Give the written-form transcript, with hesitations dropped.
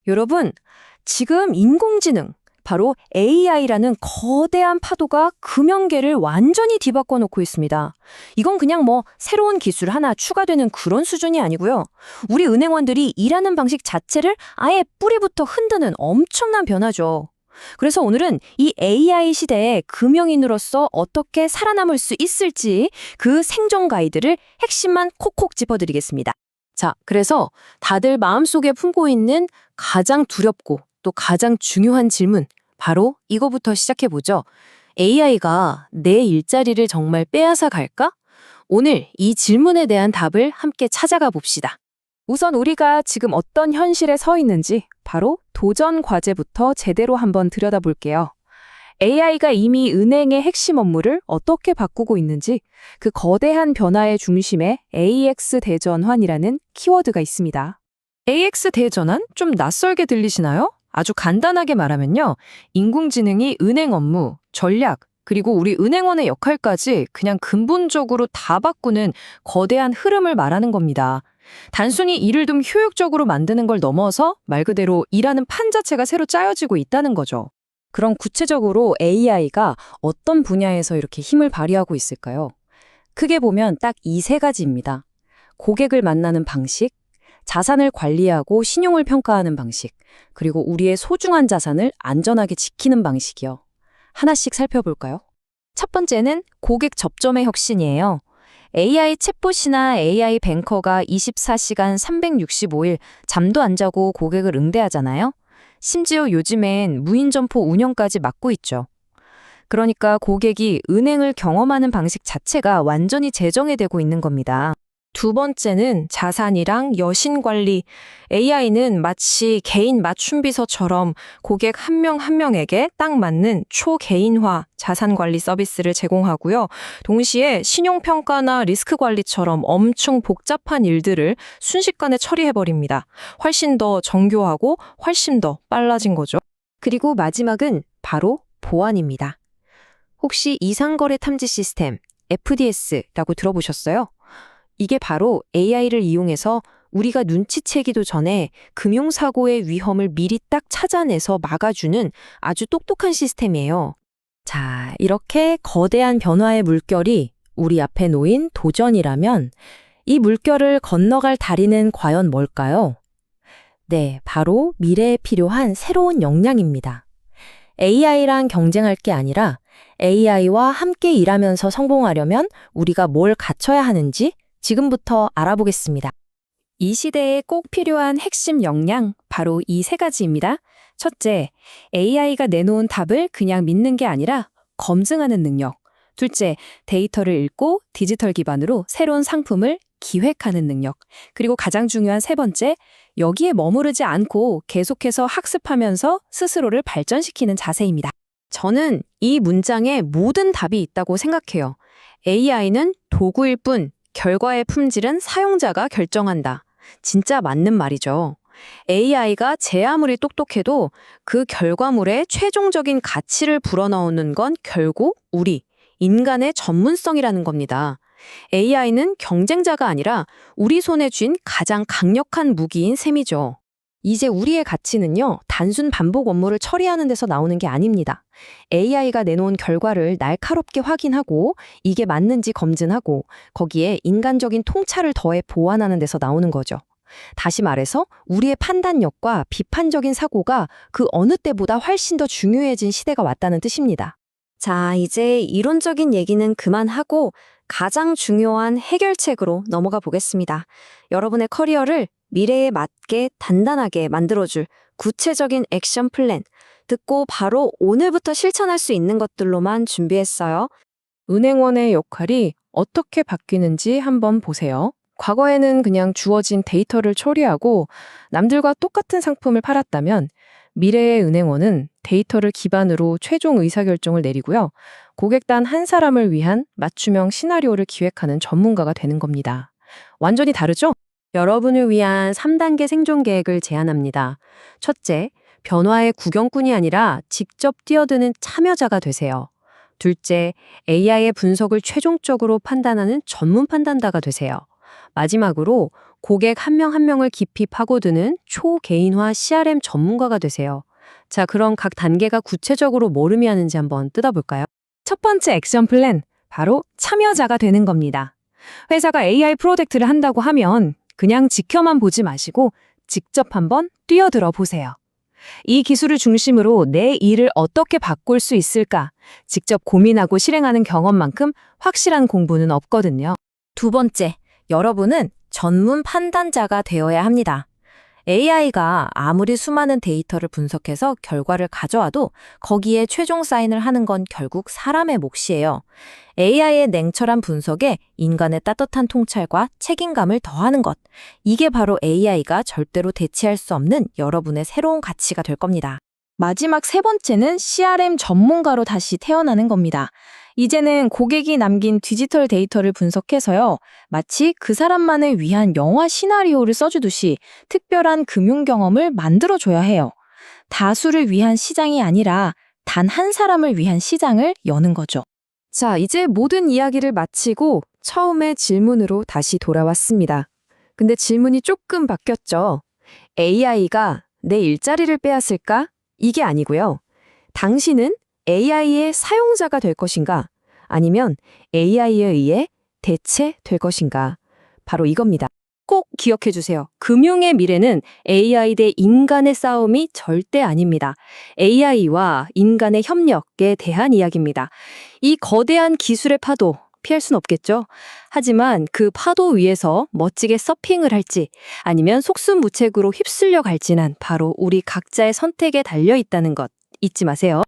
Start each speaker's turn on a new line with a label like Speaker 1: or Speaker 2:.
Speaker 1: 여러분, 지금 인공지능, 바로 AI라는 거대한 파도가 금융계를 완전히 뒤바꿔 놓고 있습니다. 이건 그냥 새로운 기술 하나 추가되는 그런 수준이 아니고요. 우리 은행원들이 일하는 방식 자체를 아예 뿌리부터 흔드는 엄청난 변화죠. 그래서 오늘은 이 AI 시대에 금융인으로서 어떻게 살아남을 수 있을지 그 생존 가이드를 핵심만 콕콕 짚어드리겠습니다. 자, 그래서 다들 마음속에 품고 있는 가장 두렵고 또 가장 중요한 질문, 바로 이거부터 시작해보죠. AI가 내 일자리를 정말 빼앗아 갈까? 오늘 이 질문에 대한 답을 함께 찾아가 봅시다. 우선 우리가 지금 어떤 현실에 서 있는지 바로 도전 과제부터 제대로 한번 들여다볼게요. AI가 이미 은행의 핵심 업무를 어떻게 바꾸고 있는지 그 거대한 변화의 중심에 AX 대전환이라는 키워드가 있습니다. AX 대전환? 좀 낯설게 들리시나요? 아주 간단하게 말하면요. 인공지능이 은행 업무, 전략, 그리고 우리 은행원의 역할까지 그냥 근본적으로 다 바꾸는 거대한 흐름을 말하는 겁니다. 단순히 일을 좀 효율적으로 만드는 걸 넘어서 말 그대로 일하는 판 자체가 새로 짜여지고 있다는 거죠. 그럼 구체적으로 AI가 어떤 분야에서 이렇게 힘을 발휘하고 있을까요? 크게 보면 딱 이 세 가지입니다. 고객을 만나는 방식, 자산을 관리하고 신용을 평가하는 방식, 그리고 우리의 소중한 자산을 안전하게 지키는 방식이요. 하나씩 살펴볼까요? 첫 번째는 고객 접점의 혁신이에요. AI 챗봇이나 AI 뱅커가 24시간 365일 잠도 안 자고 고객을 응대하잖아요. 심지어 요즘엔 무인 점포 운영까지 맡고 있죠. 그러니까 고객이 은행을 경험하는 방식 자체가 완전히 재정의되고 있는 겁니다. 두 번째는 자산이랑 여신 관리. AI는 마치 개인 맞춤 비서처럼 고객 한 명 한 명에게 딱 맞는 초개인화 자산 관리 서비스를 제공하고요. 동시에 신용평가나 리스크 관리처럼 엄청 복잡한 일들을 순식간에 처리해버립니다. 훨씬 더 정교하고 훨씬 더 빨라진 거죠. 그리고 마지막은 바로 보안입니다. 혹시 이상거래 탐지 시스템, FDS라고 들어보셨어요? 이게 바로 AI를 이용해서 우리가 눈치채기도 전에 금융사고의 위험을 미리 딱 찾아내서 막아주는 아주 똑똑한 시스템이에요. 자, 이렇게 거대한 변화의 물결이 우리 앞에 놓인 도전이라면 이 물결을 건너갈 다리는 과연 뭘까요? 네, 바로 미래에 필요한 새로운 역량입니다. AI랑 경쟁할 게 아니라 AI와 함께 일하면서 성공하려면 우리가 뭘 갖춰야 하는지 지금부터 알아보겠습니다. 이 시대에 꼭 필요한 핵심 역량, 바로 이 세 가지입니다. 첫째, AI가 내놓은 답을 그냥 믿는 게 아니라 검증하는 능력. 둘째, 데이터를 읽고 디지털 기반으로 새로운 상품을 기획하는 능력. 그리고 가장 중요한 세 번째, 여기에 머무르지 않고 계속해서 학습하면서 스스로를 발전시키는 자세입니다. 저는 이 문장에 모든 답이 있다고 생각해요. AI는 도구일 뿐 결과의 품질은 사용자가 결정한다. 진짜 맞는 말이죠. AI가 제 아무리 똑똑해도 그 결과물에 최종적인 가치를 불어넣는 건 결국 우리, 인간의 전문성이라는 겁니다. AI는 경쟁자가 아니라 우리 손에 쥔 가장 강력한 무기인 셈이죠. 이제 우리의 가치는요, 단순 반복 업무를 처리하는 데서 나오는 게 아닙니다. AI가 내놓은 결과를 날카롭게 확인하고 이게 맞는지 검증하고 거기에 인간적인 통찰을 더해 보완하는 데서 나오는 거죠. 다시 말해서 우리의 판단력과 비판적인 사고가 그 어느 때보다 훨씬 더 중요해진 시대가 왔다는 뜻입니다. 자, 이제 이론적인 얘기는 그만하고 가장 중요한 해결책으로 넘어가 보겠습니다. 여러분의 커리어를 미래에 맞게 단단하게 만들어줄 구체적인 액션 플랜, 듣고 바로 오늘부터 실천할 수 있는 것들로만 준비했어요. 은행원의 역할이 어떻게 바뀌는지 한번 보세요. 과거에는 그냥 주어진 데이터를 처리하고 남들과 똑같은 상품을 팔았다면 미래의 은행원은 데이터를 기반으로 최종 의사결정을 내리고요. 고객단 한 사람을 위한 맞춤형 시나리오를 기획하는 전문가가 되는 겁니다. 완전히 다르죠? 여러분을 위한 3단계 생존 계획을 제안합니다. 첫째, 변화의 구경꾼이 아니라 직접 뛰어드는 참여자가 되세요. 둘째, AI의 분석을 최종적으로 판단하는 전문 판단자가 되세요. 마지막으로 고객 한 명 한 명을 깊이 파고드는 초개인화 CRM 전문가가 되세요. 자, 그럼 각 단계가 구체적으로 뭘 의미하는지 한번 뜯어볼까요? 첫 번째 액션 플랜, 바로 참여자가 되는 겁니다. 회사가 AI 프로젝트를 한다고 하면 그냥 지켜만 보지 마시고 직접 한번 뛰어들어 보세요. 이 기술을 중심으로 내 일을 어떻게 바꿀 수 있을까? 직접 고민하고 실행하는 경험만큼 확실한 공부는 없거든요. 두 번째, 여러분은 전문 판단자가 되어야 합니다. AI가 아무리 수많은 데이터를 분석해서 결과를 가져와도 거기에 최종 사인을 하는 건 결국 사람의 몫이에요. AI의 냉철한 분석에 인간의 따뜻한 통찰과 책임감을 더하는 것. 이게 바로 AI가 절대로 대체할 수 없는 여러분의 새로운 가치가 될 겁니다.
Speaker 2: 마지막 세 번째는 CRM 전문가로 다시 태어나는 겁니다. 이제는 고객이 남긴 디지털 데이터를 분석해서요, 마치 그 사람만을 위한 영화 시나리오를 써주듯이 특별한 금융 경험을 만들어줘야 해요. 다수를 위한 시장이 아니라 단 한 사람을 위한 시장을 여는 거죠.
Speaker 1: 자, 이제 모든 이야기를 마치고 처음의 질문으로 다시 돌아왔습니다. 근데 질문이 조금 바뀌었죠. AI가 내 일자리를 빼앗을까? 이게 아니고요. 당신은 AI의 사용자가 될 것인가? 아니면 AI에 의해 대체될 것인가? 바로 이겁니다. 꼭 기억해 주세요. 금융의 미래는 AI 대 인간의 싸움이 절대 아닙니다. AI와 인간의 협력에 대한 이야기입니다. 이 거대한 기술의 파도, 피할 순 없겠죠? 하지만 그 파도 위에서 멋지게 서핑을 할지 아니면 속수무책으로 휩쓸려 갈지는 바로 우리 각자의 선택에 달려 있다는 것 잊지 마세요.